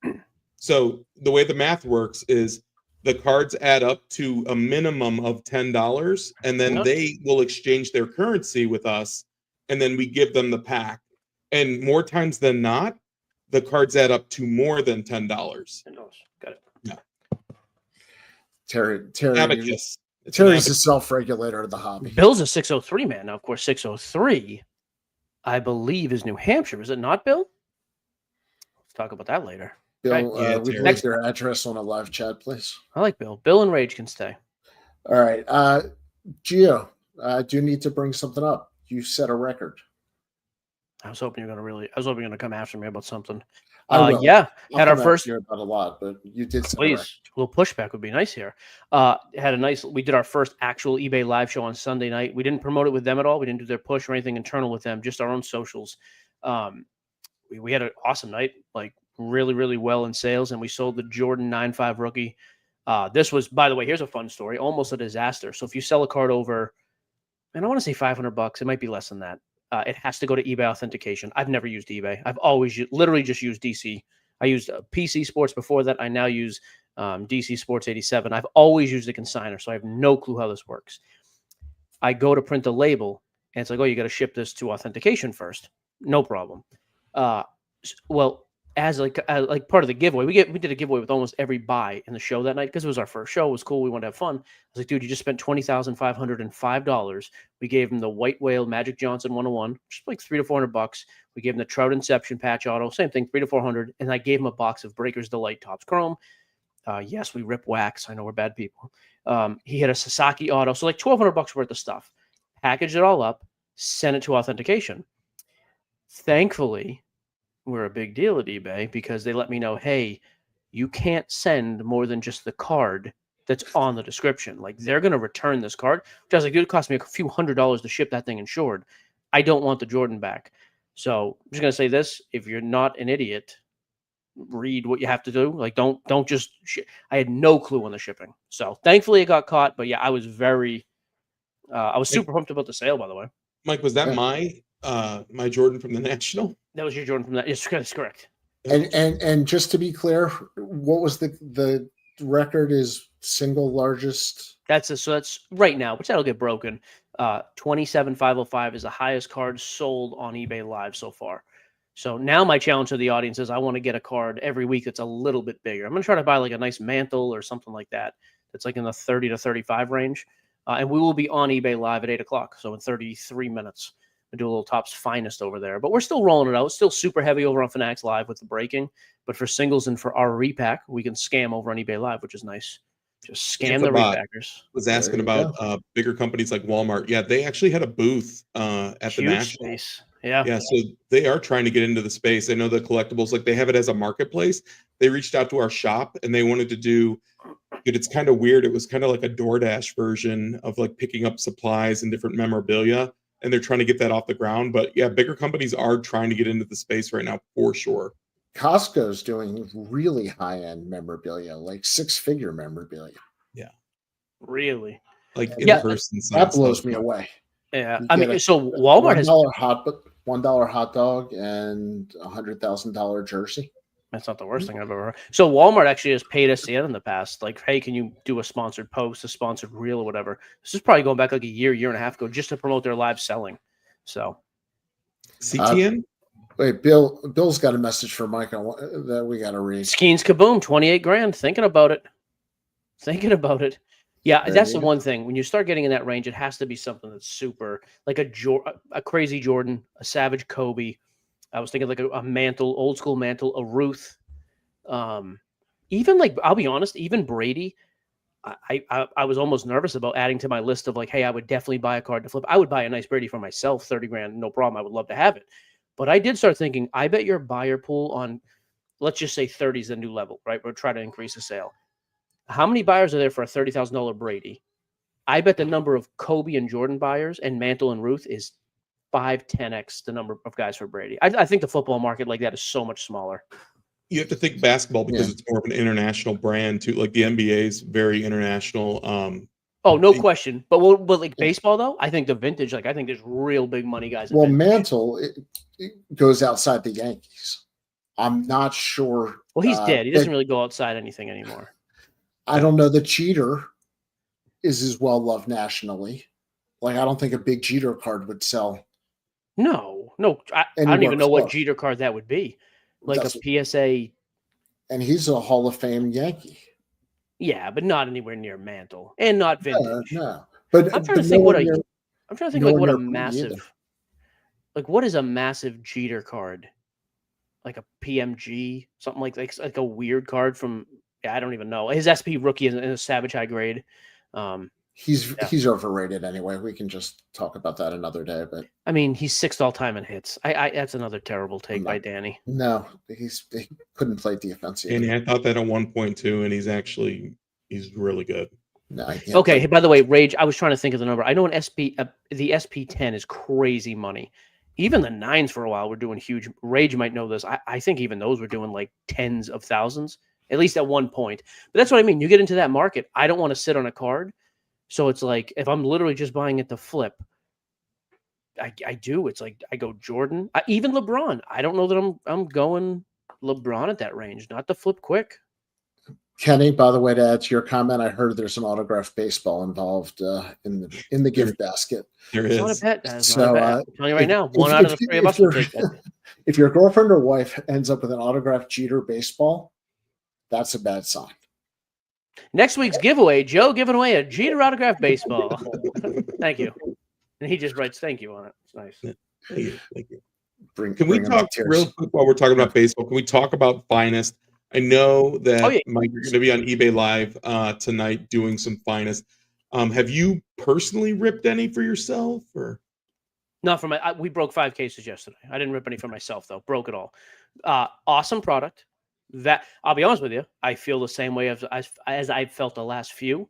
[SPEAKER 3] So the way the math works is the cards add up to a minimum of $10, and then they will exchange their currency with us, and then we give them the pack. And more times than not, the cards add up to more than $10.
[SPEAKER 2] Got it.
[SPEAKER 3] Yeah.
[SPEAKER 1] Terry's a self-regulator of the hobby.
[SPEAKER 2] Bill's a 603 man. Now, of course, 603, I believe, is New Hampshire. Is it not, Bill? Let's talk about that later.
[SPEAKER 1] Bill,
[SPEAKER 2] Okay.
[SPEAKER 1] we'd like your address on a live chat, please.
[SPEAKER 2] I like Bill. Bill and Rage can stay.
[SPEAKER 1] All right. Gio, do you need to bring something up? You set a record.
[SPEAKER 2] I was hoping you're going to come after me about something.
[SPEAKER 1] Yeah.
[SPEAKER 2] Had our first
[SPEAKER 1] about a lot, but you did.
[SPEAKER 2] Please, a little pushback would be nice here. We did our first actual eBay live show on Sunday night. We didn't promote it with them at all. We didn't do their push or anything internal with them, just our own socials. We had an awesome night, like really, really well in sales, and we sold the Jordan 9.5 rookie. This was, by the way, here's a fun story, almost a disaster. So if you sell a card over, and I want to say $500, it might be less than that. It has to go to eBay authentication. I've never used eBay. I've always literally just used DC. I used PC Sports before that. I now use DC Sports 87. I've always used a consigner, so I have no clue how this works. I go to print a label, and it's like, oh, you got to ship this to authentication first. No problem. Well, as like part of the giveaway, we did a giveaway with almost every buy in the show that night because it was our first show. It was cool. We wanted to have fun. I was like, dude, you just spent $20,505. We gave him the White Whale Magic Johnson 101, just like $300 to $400. We gave him the Trout Inception patch auto, same thing, $300 to $400, and I gave him a box of Breakers Delight Topps Chrome. Yes, we rip wax. I know we're bad people. He had a Sasaki auto, so like $1,200 worth of stuff. Packaged it all up, sent it to authentication. Thankfully, we're a big deal at eBay because they let me know, hey, you can't send more than just the card that's on the description. Like, they're going to return this card. Which I was like, dude, it cost me a few $100s to ship that thing insured. I don't want the Jordan back. So I'm just going to say this. If you're not an idiot, read what you have to do. Like, don't just I had no clue on the shipping. So thankfully it got caught. But yeah, I was I was super pumped about the sale, by the way.
[SPEAKER 3] Mike, was that my Jordan from the National?
[SPEAKER 2] That was your Jordan from that. Yes, that's correct.
[SPEAKER 1] And just to be clear, what was the record is single largest?
[SPEAKER 2] That's right now, which that'll get broken. 27,505 is the highest card sold on eBay Live so far. So now my challenge to the audience is I want to get a card every week that's a little bit bigger. I'm going to try to buy like a nice mantle or something like that. That's like in the 30 to 35 range. And we will be on eBay Live at 8 o'clock. So in 33 minutes. Do a little Topps Finest over there, but we're still rolling it out. It's still super heavy over on Fanatics Live with the breaking, but for singles and for our repack, we can scam over on eBay Live, which is nice. Just scam the repackers.
[SPEAKER 3] Was asking about bigger companies like Walmart. Yeah, they actually had a booth at the National.
[SPEAKER 2] Space. Yeah,
[SPEAKER 3] so they are trying to get into the space. I know the collectibles, like they have it as a marketplace. They reached out to our shop and they wanted to do. It's kind of weird. It was kind of like a DoorDash version of like picking up supplies and different memorabilia. And they're trying to get that off the ground. But yeah, bigger companies are trying to get into the space right now for sure.
[SPEAKER 1] Costco's doing really high-end memorabilia, like six-figure memorabilia.
[SPEAKER 3] Yeah.
[SPEAKER 2] Really?
[SPEAKER 3] Like in person.
[SPEAKER 1] That blows me away.
[SPEAKER 2] Yeah. I mean, so Walmart has
[SPEAKER 1] $1 hot dog and $100,000 jersey.
[SPEAKER 2] That's not the worst thing I've ever heard. So Walmart actually has paid us in the past. Like, hey, can you do a sponsored post, a sponsored reel or whatever? This is probably going back like a year and a half ago just to promote their live selling. So
[SPEAKER 3] CTN?
[SPEAKER 1] Wait, Bill's got a message for Mike that we got to read.
[SPEAKER 2] Skeens Kaboom, 28 grand. Thinking about it. Yeah, that's the one thing. When you start getting in that range, it has to be something that's super, like a crazy Jordan, a Savage Kobe. I was thinking like a mantle, old school mantle, a Ruth. Even like, I'll be honest, even Brady, I was almost nervous about adding to my list of like, hey, I would definitely buy a card to flip. I would buy a nice Brady for myself, 30 grand, no problem. I would love to have it. But I did start thinking, I bet your buyer pool on, let's just say 30 is the new level, right? We're trying to increase the sale. How many buyers are there for a $30,000 Brady? I bet the number of Kobe and Jordan buyers and Mantle and Ruth is 5-10x the number of guys for Brady. I think the football market like that is so much smaller.
[SPEAKER 3] You have to think basketball because it's more of an international brand too. Like the NBA is very international.
[SPEAKER 2] Oh, no question. But like baseball though, I think the vintage, like I think there's real big money guys.
[SPEAKER 1] Well, Mantle it goes outside the Yankees. I'm not sure.
[SPEAKER 2] Well, he's dead. He doesn't really go outside anything anymore.
[SPEAKER 1] I don't know that Jeter is as well loved nationally. Like I don't think a big Jeter card would sell.
[SPEAKER 2] No. I don't even know what Jeter card that would be. Like a PSA.
[SPEAKER 1] And he's a Hall of Fame Yankee.
[SPEAKER 2] Yeah, but not anywhere near Mantle and not vintage.
[SPEAKER 1] No. But
[SPEAKER 2] I'm trying to think what a massive, like what is a massive Jeter card? Like a PMG, something like a weird card from, I don't even know. His SP rookie is in a Savage high grade.
[SPEAKER 1] He's overrated anyway. We can just talk about that another day. But
[SPEAKER 2] I mean, he's 6th all time in hits. That's another terrible take by Danny.
[SPEAKER 1] No, he couldn't play defense.
[SPEAKER 3] And I thought that at 1.2, and he's really good.
[SPEAKER 1] No,
[SPEAKER 2] okay. Hey, by the way, Rage, I was trying to think of the number. I know the SP10 is crazy money. Even the 9s for a while were doing huge. Rage might know this. I think even those were doing like tens of thousands, at least at one point. But that's what I mean. You get into that market. I don't want to sit on a card. So it's like if I'm literally just buying it to flip, I do. It's like I go Jordan, even LeBron. I don't know that I'm going LeBron at that range, not to flip quick.
[SPEAKER 1] Kenny, by the way, to add to your comment, I heard there's an autographed baseball involved in the gift basket.
[SPEAKER 3] There is.
[SPEAKER 2] Not a bet. So I'm telling you right now, one out of the 3 of us will take that.
[SPEAKER 1] If your girlfriend or wife ends up with an autographed Jeter baseball, that's a bad sign.
[SPEAKER 2] Next week's giveaway, Joe giving away a Jeter autographed baseball. Thank you. And he just writes thank you on it. It's nice.
[SPEAKER 3] Thank you. Can we talk real quick while we're talking about baseball? Can we talk about Finest? I know that Mike, you're going to be on eBay Live tonight doing some Finest. Have you personally ripped any for yourself, or?
[SPEAKER 2] Not for we broke 5 cases yesterday. I didn't rip any for myself though. Broke it all. Awesome product. That I'll be honest with you, I feel the same way as I've felt the last few.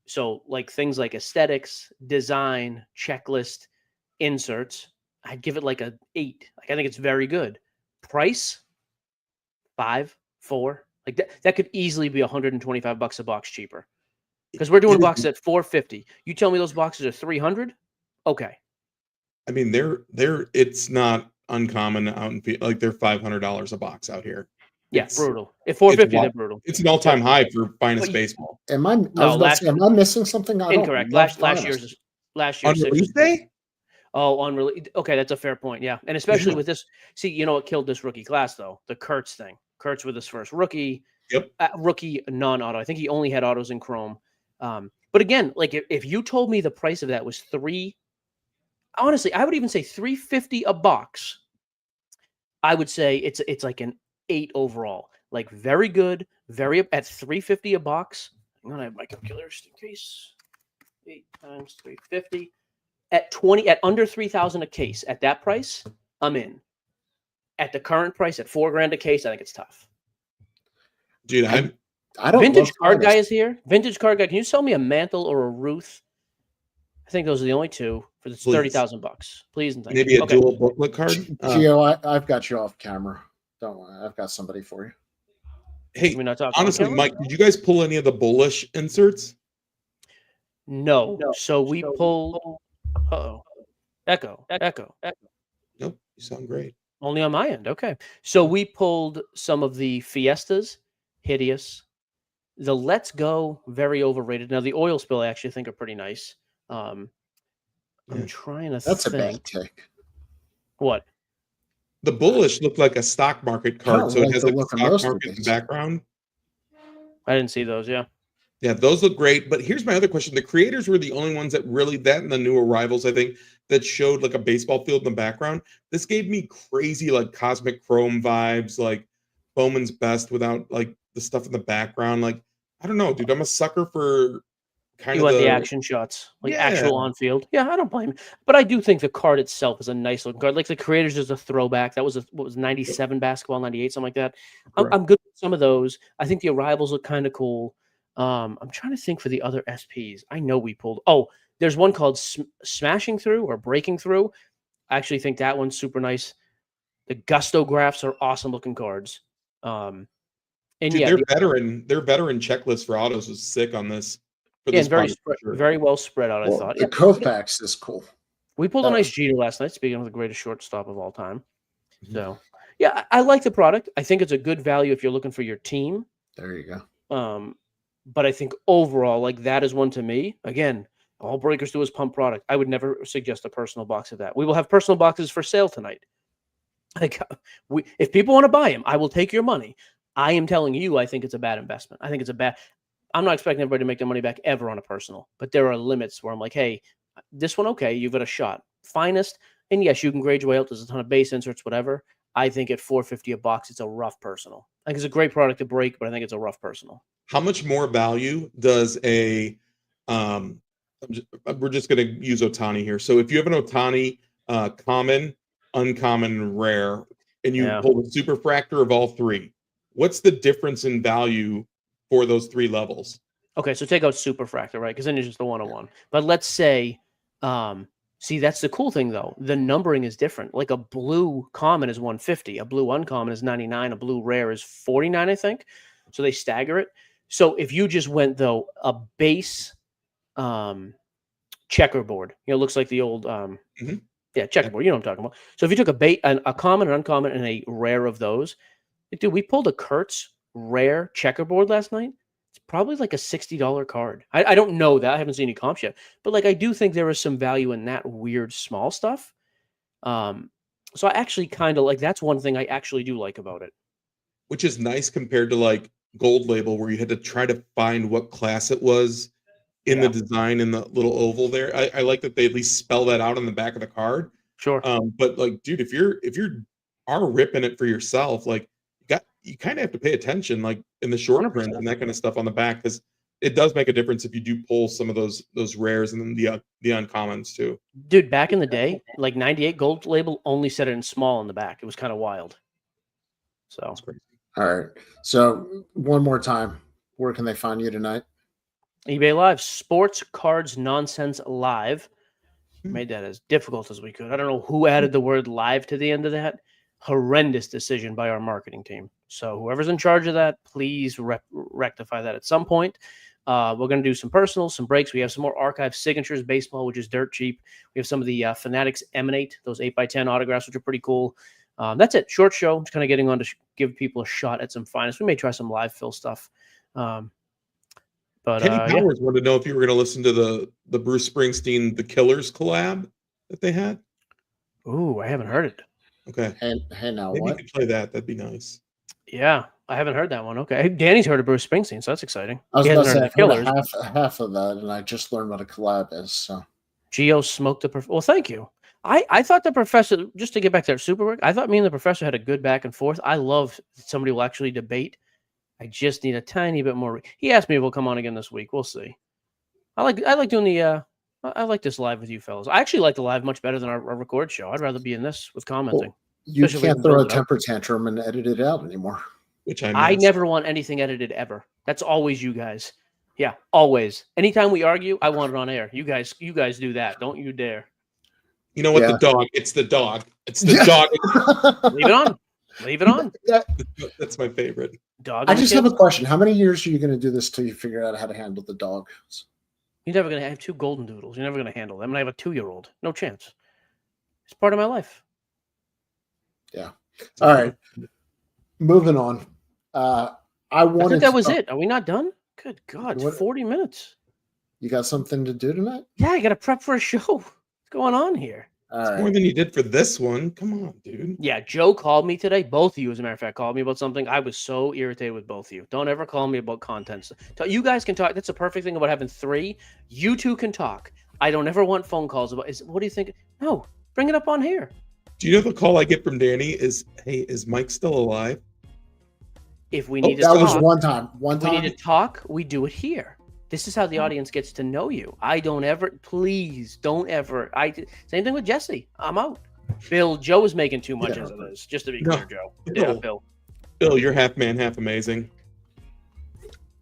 [SPEAKER 2] So like things like aesthetics, design, checklist, inserts, I'd give it like a 8. Like I think it's very good. Price, 5, 4. Like that could easily be $125 a box cheaper. Because we're doing boxes at $450. You tell me those boxes are $300? Okay.
[SPEAKER 3] I mean, it's not uncommon out in like they're $500 a box out here.
[SPEAKER 2] Yeah, brutal. At $450, they're brutal.
[SPEAKER 3] It's an all-time high for Finest baseball.
[SPEAKER 1] Am I missing something?
[SPEAKER 2] Incorrect. Last year's
[SPEAKER 3] on release day.
[SPEAKER 2] Oh, on release. Okay, that's a fair point. Yeah, and especially with this. See, you know what killed this rookie class though? The Kurtz thing. Kurtz with his first rookie.
[SPEAKER 3] Yep.
[SPEAKER 2] Rookie non-auto. I think he only had autos in chrome. But again, like if you told me the price of that was honestly, I would even say $350 a box. I would say it's like an 8 overall. Like very good, very at $350 a box. I'm gonna have my calculator just in case. 8 times 350 at under 3,000 a case. At that price, I'm in. At the current price, at $4,000 a case, I think it's tough.
[SPEAKER 3] Dude,
[SPEAKER 1] I don't.
[SPEAKER 2] Vintage card guy is here. Vintage card guy. Can you sell me a Mantle or a Ruth? I think those are the only 2 for the $30,000. Please and thank
[SPEAKER 3] maybe
[SPEAKER 2] you.
[SPEAKER 3] A dual booklet card.
[SPEAKER 1] Gio, I've got you off camera. Don't worry, I've got somebody for you.
[SPEAKER 3] Hey, honestly, Mike, did you guys pull any of the bullish inserts?
[SPEAKER 2] No. So we pulled. Echo.
[SPEAKER 3] Nope. You sound great.
[SPEAKER 2] Only on my end. Okay. So we pulled some of the Fiestas, hideous. The Let's Go, very overrated. Now the oil spill, I actually think are pretty nice. I'm trying to think.
[SPEAKER 1] That's a bad take.
[SPEAKER 2] What?
[SPEAKER 3] The bullish looked like a stock market card, so it has like a stock market in the background.
[SPEAKER 2] I didn't see those. Yeah.
[SPEAKER 3] Yeah, those look great. But here's my other question: the creators were the only ones that really and the new arrivals, I think, that showed like a baseball field in the background. This gave me crazy like cosmic chrome vibes, like Bowman's Best without like the stuff in the background. Like I don't know, dude. I'm a sucker for kind of
[SPEAKER 2] the action shots, like actual on field. Yeah, I don't blame you. But I do think the card itself is a nice looking card. Like the creators is a throwback. That was what was 97 basketball, 98, something like that. I'm good with some of those. I think the arrivals look kind of cool. I'm trying to think for the other SPs. I know we pulled. Oh, there's one called Smashing Through or Breaking Through. I actually think that one's super nice. The Gusto graphs are awesome looking cards. And
[SPEAKER 3] Dude,
[SPEAKER 2] yeah,
[SPEAKER 3] their veteran checklist for autos was sick on this. For
[SPEAKER 2] yeah,
[SPEAKER 3] this
[SPEAKER 2] and very
[SPEAKER 3] product, for sure.
[SPEAKER 2] very well spread out. I
[SPEAKER 1] Well,
[SPEAKER 2] thought.
[SPEAKER 1] the
[SPEAKER 2] Yeah,
[SPEAKER 1] Kovacs is cool.
[SPEAKER 2] we pulled a
[SPEAKER 1] That
[SPEAKER 2] nice
[SPEAKER 1] was-
[SPEAKER 2] Jeter last night. Speaking of the greatest shortstop of all time,
[SPEAKER 3] Mhm.
[SPEAKER 2] so yeah, I like the product. I think it's a good value if you're looking for your team.
[SPEAKER 1] There you go.
[SPEAKER 2] But I think overall, like that is one to me. Again, all breakers do is pump product. I would never suggest a personal box of that. We will have personal boxes for sale tonight. Like, if people want to buy them, I will take your money. I am telling you, I think it's a bad investment. I think it's a bad. I'm not expecting everybody to make their money back ever on a personal, but there are limits where I'm like, hey, this one, okay, you've got a shot. Finest, and yes, you can grade your way out. There's a ton of base inserts, whatever. I think at $450 a box, it's a rough personal. I think it's a great product to break, but I think it's a rough personal.
[SPEAKER 3] How much more value does a we're just going to use Otani here. So if you have an Otani common, uncommon, and rare, and you pull the superfractor of all three, what's the difference in value for those three levels?
[SPEAKER 2] Okay, so take out superfractor, right? Because then it's just the 101. But let's say, see, that's the cool thing though. The numbering is different. Like a blue common is 150, a blue uncommon is 99, a blue rare is 49, I think. So they stagger it. So if you just went though a base checkerboard, it looks like the old checkerboard. You know what I'm talking about. So if you took a common, an uncommon, and a rare of those, dude, we pulled a Kurtz rare checkerboard last night. It's probably like a $60 card. I don't know that. I haven't seen any comps yet, but like I do think there is some value in that weird small stuff. So I actually kind of like that's one thing I actually do like about it.
[SPEAKER 3] Which is nice compared to like Gold Label, where you had to try to find what class it was in the design in the little oval there. I like that they at least spell that out on the back of the card.
[SPEAKER 2] Sure.
[SPEAKER 3] But like, dude, if you're are ripping it for yourself, like you kind of have to pay attention, like in the short
[SPEAKER 2] 100%.
[SPEAKER 3] print and that kind of stuff on the back, because it does make a difference if you do pull some of those rares and then the uncommons too.
[SPEAKER 2] Dude, back in the day, like 98 Gold Label only said it in small in the back. It was kind of wild. So
[SPEAKER 3] That's crazy.
[SPEAKER 1] All right. So one more time, where can they find you tonight?
[SPEAKER 2] eBay Live, Sports Cards Nonsense Live. Made that as difficult as we could. I don't know who added the word live to the end of that. Horrendous decision by our marketing team. So whoever's in charge of that, please rectify that at some point. We're going to do some personals, some breaks. We have some more archive signatures baseball, which is dirt cheap. We have some of the Fanatics Emanate, those 8x10 autographs, which are pretty cool. That's it. Short show. Just kind of getting on to give people a shot at some finest. We may try some live fill stuff. But
[SPEAKER 3] Kenny Powers wanted to know if you were going to listen to the Bruce Springsteen The Killers collab that they had.
[SPEAKER 2] Ooh, I haven't heard it.
[SPEAKER 3] Okay.
[SPEAKER 1] Hey, now
[SPEAKER 3] maybe
[SPEAKER 1] what?
[SPEAKER 3] you could play that. That'd be nice.
[SPEAKER 2] Yeah, I haven't heard that one. Okay, Danny's heard of Bruce Springsteen, so that's exciting.
[SPEAKER 1] I was
[SPEAKER 2] He
[SPEAKER 1] about
[SPEAKER 2] hasn't
[SPEAKER 1] to
[SPEAKER 2] heard
[SPEAKER 1] say
[SPEAKER 2] of
[SPEAKER 1] I've
[SPEAKER 2] the Killers.
[SPEAKER 1] heard half of that, and I just learned what a collab is. So
[SPEAKER 2] Geo smoked the well, thank you. I thought the professor, just to get back to that super work, I thought me and the professor had a good back and forth. I love that somebody will actually debate. I just need a tiny bit more. He asked me if we'll come on again this week. We'll see. I like doing the I like this live with you fellas. I actually like the live much better than our record show. I'd rather be in this with commenting.
[SPEAKER 1] well, you
[SPEAKER 2] Especially if we
[SPEAKER 1] can't
[SPEAKER 2] can
[SPEAKER 1] throw a
[SPEAKER 2] build it up.
[SPEAKER 1] temper tantrum and edit it out anymore.
[SPEAKER 3] Which I
[SPEAKER 2] I
[SPEAKER 3] missed.
[SPEAKER 2] never want anything edited ever. That's always you guys. Yeah, always. Anytime we argue, I want it on air. You guys do that. Don't you dare.
[SPEAKER 3] You know what?
[SPEAKER 1] Yeah.
[SPEAKER 3] The dog. It's the dog. It's the dog.
[SPEAKER 2] Leave it on. Leave it on.
[SPEAKER 3] That's my favorite.
[SPEAKER 2] Dog.
[SPEAKER 1] I
[SPEAKER 2] and the
[SPEAKER 1] just have a
[SPEAKER 2] kids.
[SPEAKER 1] question. How many years are you going to do this till you figure out how to handle the dog?
[SPEAKER 2] You're never gonna have two golden doodles. You're never gonna handle them. And I have a 2-year-old. No chance. It's part of my life.
[SPEAKER 1] Yeah. All right. Moving on. I
[SPEAKER 2] I
[SPEAKER 1] wanted
[SPEAKER 2] think that
[SPEAKER 1] to
[SPEAKER 2] was
[SPEAKER 1] talk-
[SPEAKER 2] it. Are we not done? Good God, it's
[SPEAKER 1] What-
[SPEAKER 2] 40 minutes.
[SPEAKER 1] You got something to do tonight?
[SPEAKER 2] Yeah, I got to prep for a show. What's going on here?
[SPEAKER 1] All
[SPEAKER 3] More
[SPEAKER 1] right.
[SPEAKER 3] than you did for this one. Come on, dude.
[SPEAKER 2] Yeah, Joe called me today. Both of you, as a matter of fact, called me about something. I was so irritated with both of you. Don't ever call me about content. You guys can talk. That's the perfect thing about having 3. You two can talk. I don't ever want phone calls about. What do you think? No, bring it up on here.
[SPEAKER 3] Do you know the call I get from Danny is, "Hey, is Mike still alive?"
[SPEAKER 2] If we need to
[SPEAKER 1] That
[SPEAKER 2] talk,
[SPEAKER 1] was one time. One
[SPEAKER 2] we
[SPEAKER 1] time.
[SPEAKER 2] need to talk. We do it here. This is how the audience gets to know you. I don't ever. Please don't ever. Same thing with Jesse. I'm out. Bill, Joe is making too much
[SPEAKER 1] Yeah.
[SPEAKER 2] as it is. Just to be
[SPEAKER 3] No.
[SPEAKER 2] clear, Joe.
[SPEAKER 3] Bill.
[SPEAKER 2] Yeah, Bill.
[SPEAKER 3] Bill, you're half man, half amazing.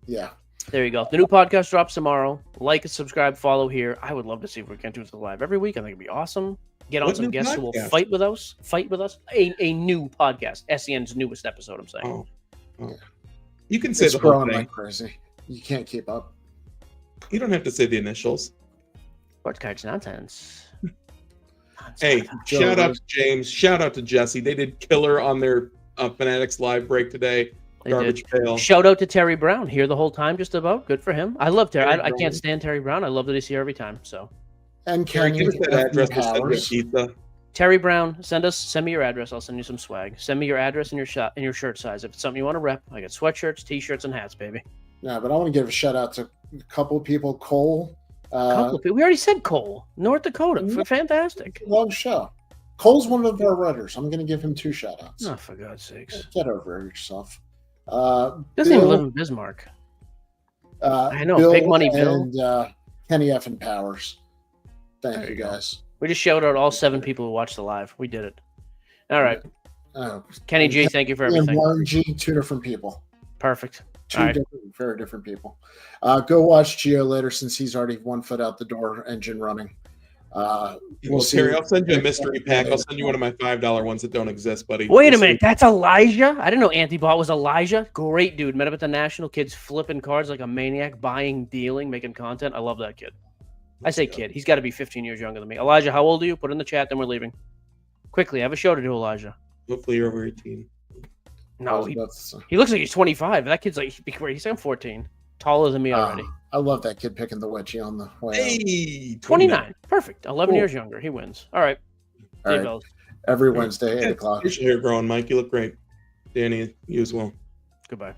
[SPEAKER 1] Yeah.
[SPEAKER 2] There you go. The new podcast drops tomorrow. Like, subscribe, follow here. I would love to see if we can do this live every week. I think it'd be awesome. Get on
[SPEAKER 3] What
[SPEAKER 2] some
[SPEAKER 3] new
[SPEAKER 2] guests who will
[SPEAKER 3] podcast?
[SPEAKER 2] fight with us. A new podcast. SEN's newest episode, I'm saying.
[SPEAKER 3] Oh, You can say
[SPEAKER 1] It's
[SPEAKER 3] the whole
[SPEAKER 1] growing
[SPEAKER 3] thing.
[SPEAKER 1] like crazy. You can't keep up.
[SPEAKER 3] You don't have to say the initials.
[SPEAKER 2] Sports cards nonsense.
[SPEAKER 3] Hey,
[SPEAKER 1] Joe
[SPEAKER 3] shout out
[SPEAKER 1] Rose.
[SPEAKER 3] to James. Shout out to Jesse. They did killer on their Fanatics live break today.
[SPEAKER 2] They
[SPEAKER 3] Garbage pail.
[SPEAKER 2] Shout out to Terry Brown here the whole time, just about. Good for him. I love Terry.
[SPEAKER 3] Terry
[SPEAKER 2] I can't
[SPEAKER 3] Brown.
[SPEAKER 2] stand Terry Brown. I love that he's here every time. So
[SPEAKER 1] And
[SPEAKER 3] Terry,
[SPEAKER 1] Kenny
[SPEAKER 3] give us that
[SPEAKER 1] F.
[SPEAKER 3] address. We'll send you a
[SPEAKER 1] Powers.
[SPEAKER 3] pizza.
[SPEAKER 2] Terry Brown, send me your address. I'll send you some swag. Send me your address and your shirt size. If it's something you want to rep, I got sweatshirts, t-shirts, and hats, baby.
[SPEAKER 1] No, but I want to give a shout out to a couple of people. Cole.
[SPEAKER 2] Couple of people. We already said Cole, North Dakota.
[SPEAKER 1] Yeah.
[SPEAKER 2] Fantastic.
[SPEAKER 1] Love show. Cole's one of our writers. I'm going to give him 2 shout outs.
[SPEAKER 2] Oh, for God's sakes.
[SPEAKER 1] Get over yourself.
[SPEAKER 2] Doesn't
[SPEAKER 1] Bill,
[SPEAKER 2] even live in Bismarck. I know,
[SPEAKER 1] Bill
[SPEAKER 2] Big Money Bill.
[SPEAKER 1] and Kenny F. and Powers.
[SPEAKER 2] There
[SPEAKER 1] Thank you,
[SPEAKER 2] you go.
[SPEAKER 1] guys.
[SPEAKER 2] We just shouted out all 7 people who watched the live. We did it. All right.
[SPEAKER 1] Oh,
[SPEAKER 2] Kenny G, thank you for
[SPEAKER 1] and
[SPEAKER 2] everything.
[SPEAKER 1] Warren G, 2 different people.
[SPEAKER 2] Perfect.
[SPEAKER 1] 2
[SPEAKER 2] All right.
[SPEAKER 1] very different people. Go watch Gio later since he's already 1 foot out the door, engine running.
[SPEAKER 3] Well, Terry, I'll send you a mystery pack. I'll send you one of my $5 ones that don't exist, buddy.
[SPEAKER 2] Wait a minute. That's Elijah? I didn't know Antibot was Elijah. Great dude. Met up at the National. Kids flipping cards like a maniac, buying, dealing, making content. I love that kid. I say kid. He's got to be 15 years younger than me. Elijah, how old are you? Put it in the chat, then we're leaving. Quickly, I have a show to do, Elijah.
[SPEAKER 3] Hopefully you're over 18.
[SPEAKER 2] No, he looks like he's 25. That kid's like, he's like 14. Taller than me already.
[SPEAKER 1] I love that kid picking the wedgie on the way out.
[SPEAKER 3] Hey,
[SPEAKER 2] 29. Perfect. 11
[SPEAKER 1] Cool.
[SPEAKER 2] years younger. He wins. All right.
[SPEAKER 1] All
[SPEAKER 2] Dave
[SPEAKER 1] right.
[SPEAKER 2] Ellis.
[SPEAKER 1] Every Wednesday, 8 o'clock.
[SPEAKER 3] Here's your hair growing, Mike. You look great. Danny, you as well.
[SPEAKER 2] Goodbye.